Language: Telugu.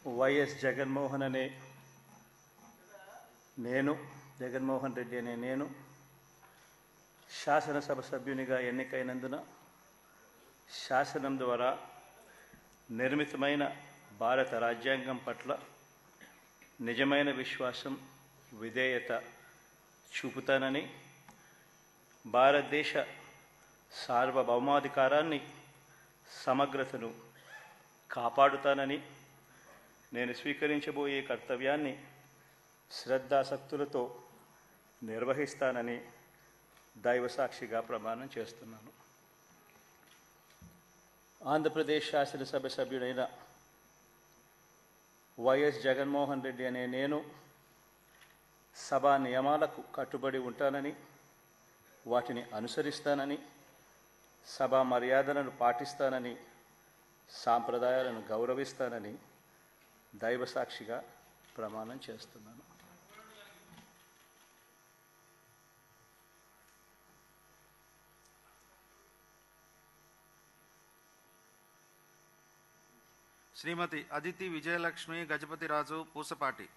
వైఎస్ జగన్మోహన్ అనే నేను జగన్మోహన్ రెడ్డి అనే నేను శాసనసభ సభ్యునిగా ఎన్నికైనందున శాసనం ద్వారా నిర్మితమైన భారత రాజ్యాంగం పట్ల నిజమైన విశ్వాసం విధేయత చూపుతానని, భారతదేశ సార్వభౌమాధికారాన్ని సమగ్రతను కాపాడుతానని, నేను స్వీకరించబోయే కర్తవ్యాన్ని శ్రద్ధాసక్తులతో నిర్వహిస్తానని దైవసాక్షిగా ప్రమాణం చేస్తున్నాను. ఆంధ్రప్రదేశ్ శాసనసభ సభ్యుడైన వైఎస్ జగన్మోహన్ రెడ్డి అనే నేను సభా నియమాలకు కట్టుబడి ఉంటానని, వాటిని అనుసరిస్తానని, సభా మర్యాదలను పాటిస్తానని, సాంప్రదాయాలను గౌరవిస్తానని దైవసాక్షిగా ప్రమాణం చేస్తున్నాను. శ్రీమతి అదితి విజయలక్ష్మి గజపతిరాజు పూసపాటి.